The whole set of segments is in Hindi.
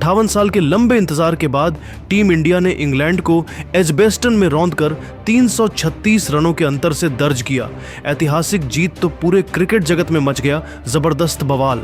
58 साल के लंबे इंतजार के बाद टीम इंडिया ने इंग्लैंड को एजबेस्टन में रौंदकर 336 रनों के अंतर से दर्ज किया। ऐतिहासिक जीत तो पूरे क्रिकेट जगत में मच गया जबरदस्त बवाल।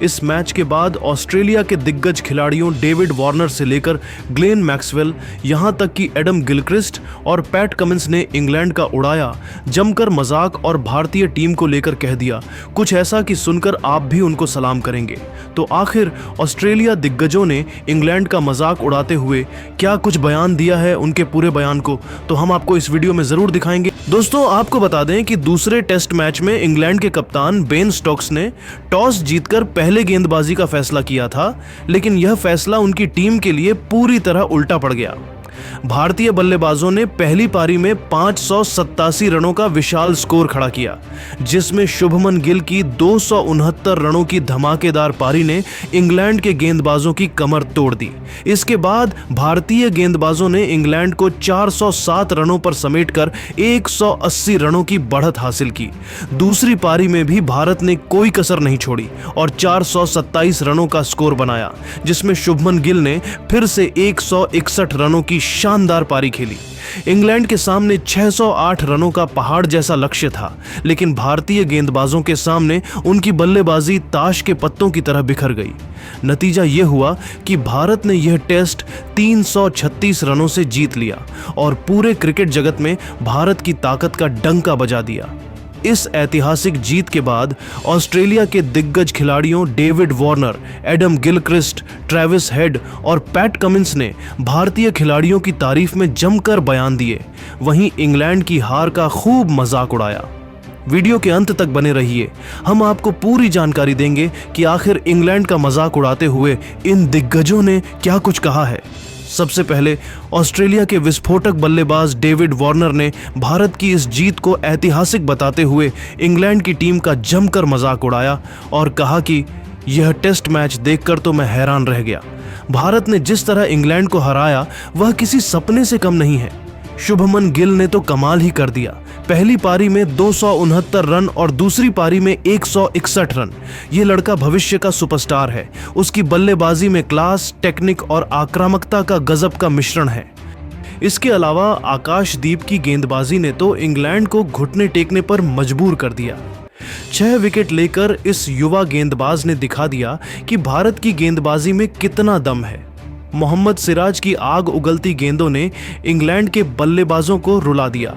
इस मैच के बाद ऑस्ट्रेलिया के दिग्गज खिलाड़ियों डेविड वार्नर से लेकर ग्लेन मैक्सवेल, यहां तक कि एडम गिलक्रिस्ट और पैट कमिंस ने इंग्लैंड का उड़ाया, जमकर मजाक और भारतीय टीम को लेकर कह दिया कुछ ऐसा कि सुनकर आप भी उनको सलाम करेंगे। तो आखिर ऑस्ट्रेलिया दिग्गजों ने इंग्लैंड का मजाक उड़ाते हुए क्या कुछ बयान दिया है, उनके पूरे बयान को तो हम आपको इस वीडियो में जरूर दिखाएंगे। दोस्तों, आपको बता दें कि दूसरे टेस्ट मैच में इंग्लैंड के कप्तान बेन स्टोक्स ने टॉस जीतकर पहले गेंदबाजी का फैसला किया था, लेकिन यह फैसला उनकी टीम के लिए पूरी तरह उल्टा पड़ गया। भारतीय बल्लेबाजों ने पहली पारी में 587 रनों का विशाल स्कोर खड़ा किया, जिसमें शुभमन गिल की 269 रनों की धमाकेदार पारी ने इंग्लैंड के गेंदबाजों की कमर तोड़ दी। इसके बाद भारतीय गेंदबाजों ने इंग्लैंड को 407 रनों पर समेटकर 180 रनों की बढ़त हासिल की। दूसरी पारी में भी भारत ने कोई कसर नहीं छोड़ी और 427 रनों का स्कोर बनाया, जिसमें शुभमन गिल ने फिर से 161 रनों की शानदार पारी खेली। इंग्लैंड के सामने 608 रनों का पहाड़ जैसा लक्ष्य था, लेकिन भारतीय गेंदबाजों के सामने उनकी बल्लेबाजी ताश के पत्तों की तरह बिखर गई। नतीजा यह हुआ कि भारत ने यह टेस्ट 336 रनों से जीत लिया और पूरे क्रिकेट जगत में भारत की ताकत का डंका बजा दिया। इस ऐतिहासिक जीत के बाद ऑस्ट्रेलिया के दिग्गज खिलाड़ियों David Warner, Adam Gilchrist, Travis head और पैट कमिंस ने भारतीय खिलाड़ियों की तारीफ में जमकर बयान दिए। वहीं इंग्लैंड की हार का खूब मजाक उड़ाया। वीडियो के अंत तक बने रहिए, हम आपको पूरी जानकारी देंगे कि आखिर इंग्लैंड का मजाक उड़ाते हुए इन दिग्गजों ने क्या कुछ कहा है। सबसे पहले ऑस्ट्रेलिया के विस्फोटक बल्लेबाज डेविड वार्नर ने भारत की इस जीत को ऐतिहासिक बताते हुए इंग्लैंड की टीम का जमकर मजाक उड़ाया और कहा कि यह टेस्ट मैच देखकर तो मैं हैरान रह गया। भारत ने जिस तरह इंग्लैंड को हराया वह किसी सपने से कम नहीं है। शुभमन गिल ने तो कमाल ही कर दिया। पहली पारी में 269 रन और दूसरी पारी में 161 रन। ये लड़का भविष्य का सुपरस्टार है। उसकी बल्लेबाजी में क्लास, टेक्निक और आक्रामकता का गजब का मिश्रण है। इसके अलावा आकाशदीप की गेंदबाजी ने तो इंग्लैंड को घुटने टेकने पर मजबूर कर दिया। 6 विकेट लेकर इस युवा गेंदबाज ने दिखा दिया कि भारत की गेंदबाजी में कितना दम है। मोहम्मद सिराज की आग उगलती गेंदों ने इंग्लैंड के बल्लेबाजों को रुला दिया।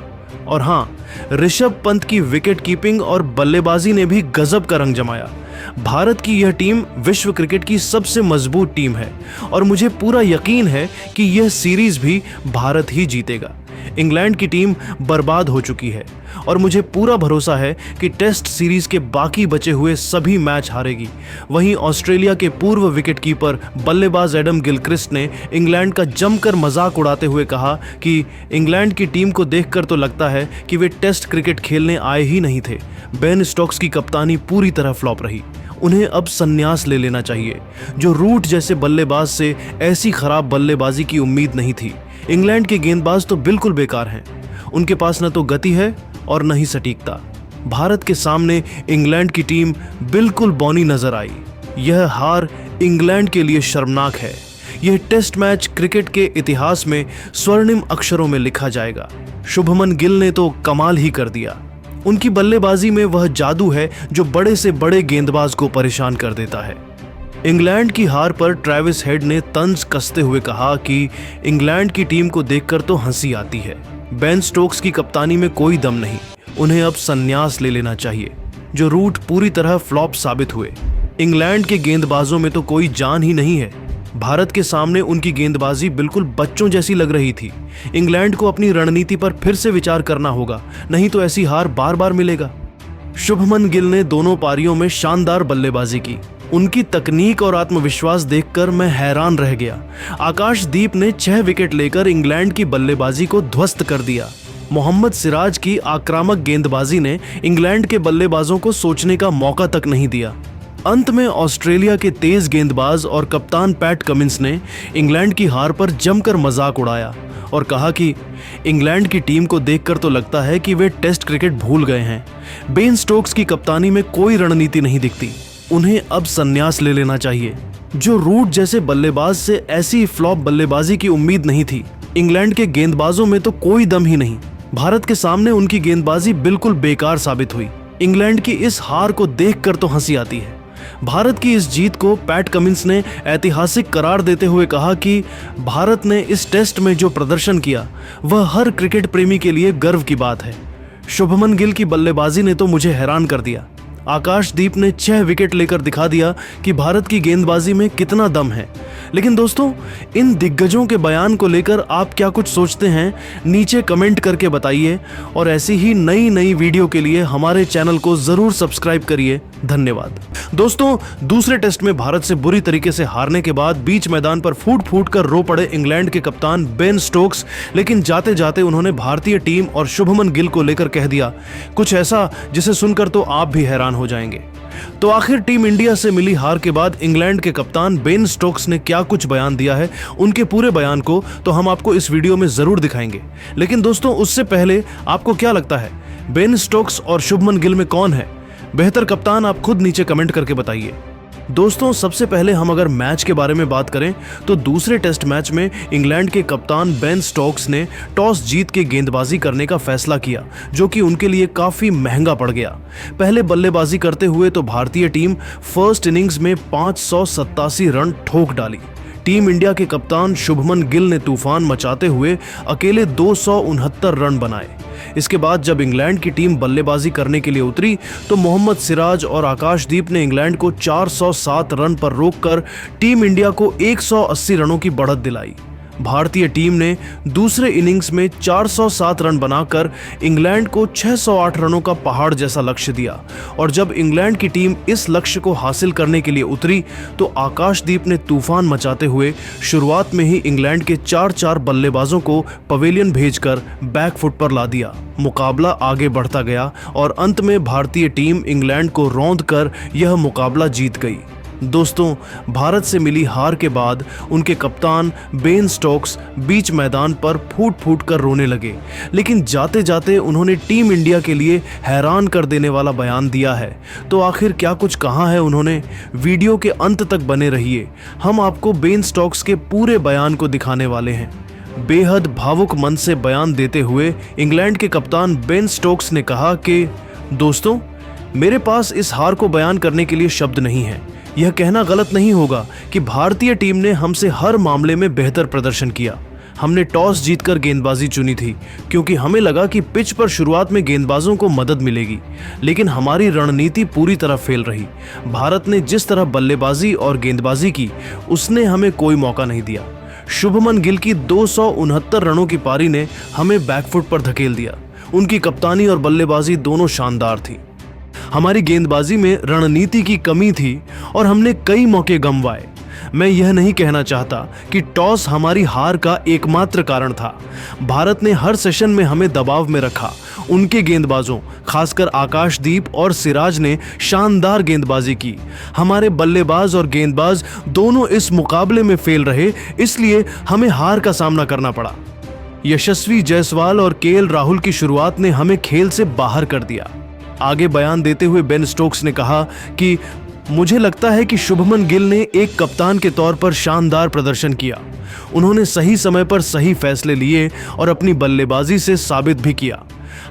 और हाँ, ऋषभ पंत की विकेट कीपिंग और बल्लेबाजी ने भी गजब का रंग जमाया। भारत की यह टीम विश्व क्रिकेट की सबसे मजबूत टीम है और मुझे पूरा यकीन है कि यह सीरीज भी भारत ही जीतेगा। इंग्लैंड की टीम बर्बाद हो चुकी है और मुझे पूरा भरोसा है कि टेस्ट सीरीज के बाकी बचे हुए सभी मैच हारेगी। वहीं ऑस्ट्रेलिया के पूर्व विकेटकीपर बल्लेबाज एडम गिलक्रिस्ट ने इंग्लैंड का जमकर मजाक उड़ाते हुए कहा कि इंग्लैंड की टीम को देखकर तो लगता है कि वे टेस्ट क्रिकेट खेलने आए ही नहीं थे। बेन स्टोक्स की कप्तानी पूरी तरह फ्लॉप रही। उन्हें अब संन्यास ले लेना चाहिए। जो रूट जैसे बल्लेबाज से ऐसी खराब बल्लेबाजी की उम्मीद नहीं थी। इंग्लैंड के गेंदबाज तो बिल्कुल बेकार हैं। उनके पास न तो गति है और न ही सटीकता। भारत के सामने इंग्लैंड की टीम बिल्कुल बौनी नजर आई। यह हार इंग्लैंड के लिए शर्मनाक है। यह टेस्ट मैच क्रिकेट के इतिहास में स्वर्णिम अक्षरों में लिखा जाएगा। शुभमन गिल ने तो कमाल ही कर दिया। उनकी बल्लेबाजी में वह जादू है जो बड़े से बड़े गेंदबाज को परेशान कर देता है। इंग्लैंड की हार पर ट्रेविस हेड ने तंज कसते हुए कहा कि इंग्लैंड की टीम को देखकर तो हंसी आती है। बेन स्टोक्स की कप्तानी में कोई दम नहीं। उन्हें अब संन्यास ले लेना चाहिए। जो रूट पूरी तरह फ्लॉप साबित हुए। इंग्लैंड के गेंदबाजों में तो कोई जान ही नहीं है। भारत के सामने उनकी गेंदबाजी बिल्कुल बच्चों जैसी लग रही थी। इंग्लैंड को अपनी रणनीति पर फिर से विचार करना होगा, नहीं तो ऐसी हार बार बार मिलेगा। शुभमन गिल ने दोनों पारियों में शानदार बल्लेबाजी की। उनकी तकनीक और आत्मविश्वास देखकर मैं हैरान रह गया। आकाशदीप ने 6 विकेट लेकर इंग्लैंड की बल्लेबाजी को ध्वस्त कर दिया। मोहम्मद सिराज की आक्रामक गेंदबाजी ने इंग्लैंड के बल्लेबाजों को सोचने का मौका तक नहीं दिया। अंत में ऑस्ट्रेलिया के तेज गेंदबाज और कप्तान पैट कमिंस ने इंग्लैंड की हार पर जमकर मजाक उड़ाया और कहा कि इंग्लैंड की टीम को देखकर तो लगता है कि वे टेस्ट क्रिकेट भूल गए हैं। बेन स्टोक्स की कप्तानी में कोई रणनीति नहीं दिखती। उन्हें अब संन्यास ले लेना चाहिए। जो रूट जैसे बल्लेबाज से ऐसी फ्लॉप बल्लेबाजी की उम्मीद नहीं थी। इंग्लैंड के गेंदबाजों में तो कोई दम ही नहीं। भारत के सामने उनकी गेंदबाजी बिल्कुल बेकार साबित हुई। इंग्लैंड की इस हार को देखकर तो हंसी आती है। भारत की इस जीत को पैट कमिंस ने ऐतिहासिक करार देते हुए कहा कि भारत ने इस टेस्ट में जो प्रदर्शन किया वह हर क्रिकेट प्रेमी के लिए गर्व की बात है। शुभमन गिल की बल्लेबाजी ने तो मुझे हैरान कर दिया। आकाशदीप ने 6 विकेट लेकर दिखा दिया कि भारत की गेंदबाजी में कितना दम है। लेकिन दोस्तों, इन दिग्गजों के बयान को लेकर आप क्या कुछ सोचते हैं, नीचे कमेंट करके बताइए। और ऐसी ही नई नई वीडियो के लिए हमारे चैनल को जरूर सब्सक्राइब करिए। धन्यवाद। दोस्तों, दूसरे टेस्ट में भारत से बुरी तरीके से हारने के बाद बीच मैदान पर फूट फूट कर रो पड़े इंग्लैंड के कप्तान बेन स्टोक्स, लेकिन जाते जाते उन्होंने भारतीय टीम और शुभमन गिल को लेकर कह दिया कुछ ऐसा जिसे सुनकर तो आप भी हैरान हो जाएंगे। तो आखिर टीम इंडिया से मिली हार के बाद इंग्लैंड के कप्तान बेन स्टोक्स ने क्या कुछ बयान दिया है, उनके पूरे बयान को तो हम आपको इस वीडियो में जरूर दिखाएंगे। लेकिन दोस्तों, उससे पहले आपको क्या लगता है, बेन स्टोक्स और शुभमन गिल में कौन है बेहतर कप्तान? आप खुद नीचे कमेंट करके बताइए। दोस्तों, सबसे पहले हम अगर मैच के बारे में बात करें तो दूसरे टेस्ट मैच में इंग्लैंड के कप्तान बेन स्टोक्स ने टॉस जीत के गेंदबाजी करने का फैसला किया, जो कि उनके लिए काफी महंगा पड़ गया। पहले बल्लेबाजी करते हुए तो भारतीय टीम फर्स्ट इनिंग्स में 587 रन ठोक डाली। टीम इंडिया के कप्तान शुभमन गिल ने तूफान मचाते हुए अकेले 269 रन बनाए। इसके बाद जब इंग्लैंड की टीम बल्लेबाजी करने के लिए उतरी तो मोहम्मद सिराज और आकाशदीप ने इंग्लैंड को 407 रन पर रोककर टीम इंडिया को 180 रनों की बढ़त दिलाई। भारतीय टीम ने दूसरे इनिंग्स में 407 रन बनाकर इंग्लैंड को 608 रनों का पहाड़ जैसा लक्ष्य दिया। और जब इंग्लैंड की टीम इस लक्ष्य को हासिल करने के लिए उतरी तो आकाशदीप ने तूफान मचाते हुए शुरुआत में ही इंग्लैंड के 4 बल्लेबाजों को पवेलियन भेजकर बैकफुट पर ला दिया। मुकाबला आगे बढ़ता गया और अंत में भारतीय टीम इंग्लैंड को रौंद कर यह मुकाबला जीत गई। दोस्तों, भारत से मिली हार के बाद उनके कप्तान बेन स्टोक्स बीच मैदान पर फूट फूट कर रोने लगे, लेकिन जाते जाते उन्होंने टीम इंडिया के लिए हैरान कर देने वाला बयान दिया है। तो आखिर क्या कुछ कहा है उन्होंने, वीडियो के अंत तक बने रहिए। हम आपको बेन स्टोक्स के पूरे बयान को दिखाने वाले हैं। बेहद भावुक मन से बयान देते हुए इंग्लैंड के कप्तान बेन स्टोक्स ने कहा कि दोस्तों, मेरे पास इस हार को बयान करने के लिए शब्द नहीं है। यह कहना गलत नहीं होगा कि भारतीय टीम ने हमसे हर मामले में बेहतर प्रदर्शन किया। हमने टॉस जीतकर गेंदबाजी चुनी थी क्योंकि हमें लगा कि पिच पर शुरुआत में गेंदबाजों को मदद मिलेगी, लेकिन हमारी रणनीति पूरी तरह फेल रही। भारत ने जिस तरह बल्लेबाजी और गेंदबाजी की, उसने हमें कोई मौका नहीं दिया। शुभमन गिल की 269 रनों की पारी ने हमें बैकफुट पर धकेल दिया। उनकी कप्तानी और बल्लेबाजी दोनों शानदार थी। हमारी गेंदबाजी में रणनीति की कमी थी और हमने कई मौके गंवाए। मैं यह नहीं कहना चाहता कि टॉस हमारी हार का एकमात्र कारण था। भारत ने हर सेशन में हमें दबाव में रखा। उनके गेंदबाजों, खासकर आकाशदीप और सिराज ने शानदार गेंदबाजी की। हमारे बल्लेबाज और गेंदबाज दोनों इस मुकाबले में फेल रहे, इसलिए हमें हार का सामना करना पड़ा। यशस्वी जायसवाल और केएल राहुल की शुरुआत ने हमें खेल से बाहर कर दिया। आगे बयान देते हुए बेन स्टोक्स ने कहा कि मुझे लगता है कि शुभमन गिल ने एक कप्तान के तौर पर शानदार प्रदर्शन किया। उन्होंने सही समय पर सही फैसले लिए और अपनी बल्लेबाजी से साबित भी किया।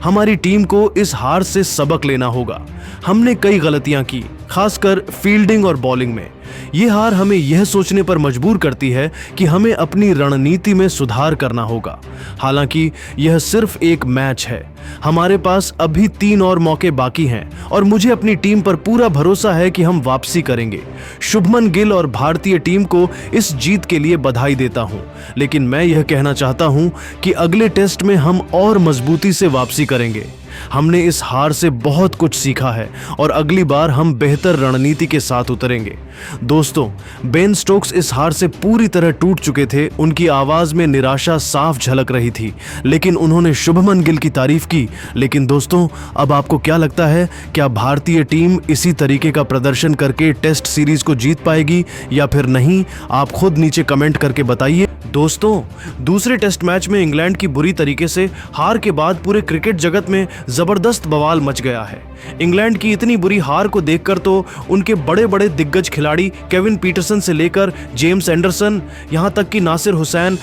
हमारी टीम को इस हार से सबक लेना होगा। हमने कई गलतियां की, खासकर फील्डिंग और बॉलिंग में। ये हार हमें यह सोचने पर मजबूर करती है कि हमें अपनी रणनीति में सुधार करना होगा। हालांकि यह सिर्फ एक मैच है, हमारे पास अभी 3 और मौके बाकी हैं और मुझे अपनी टीम पर पूरा भरोसा है कि हम वापसी करेंगे। शुभमन गिल और भारतीय टीम को इस जीत के लिए बधाई देता हूं, लेकिन मैं यह कहना चाहता हूं कि अगले टेस्ट में हम और मजबूती से वापसी करेंगे। हमने इस हार से बहुत कुछ सीखा है और अगली बार हम बेहतर रणनीति के साथ उतरेंगे। दोस्तों, बेन स्टोक्स इस हार से पूरी तरह टूट चुके थे। उनकी आवाज में निराशा साफ झलक रही थी, लेकिन उन्होंने शुभमन गिल की तारीफ की। लेकिन दोस्तों, अब आपको क्या लगता है, क्या भारतीय टीम इसी तरीके का प्रदर्शन करके टेस्ट सीरीज को जीत पाएगी या फिर नहीं? आप खुद नीचे कमेंट करके बताइए। दोस्तों, दूसरे टेस्ट मैच में इंग्लैंड की बुरी तरीके से हार के बाद पूरे क्रिकेट जगत में जबरदस्त बवाल मच गया है। इंग्लैंड की इतनी बुरी हार को देखकर तो उनके बड़े बड़े दिग्गज खिलाड़ी केविन पीटरसन से लेकर जेम्स एंडरसन, यहां तक कि नासिर हुसैन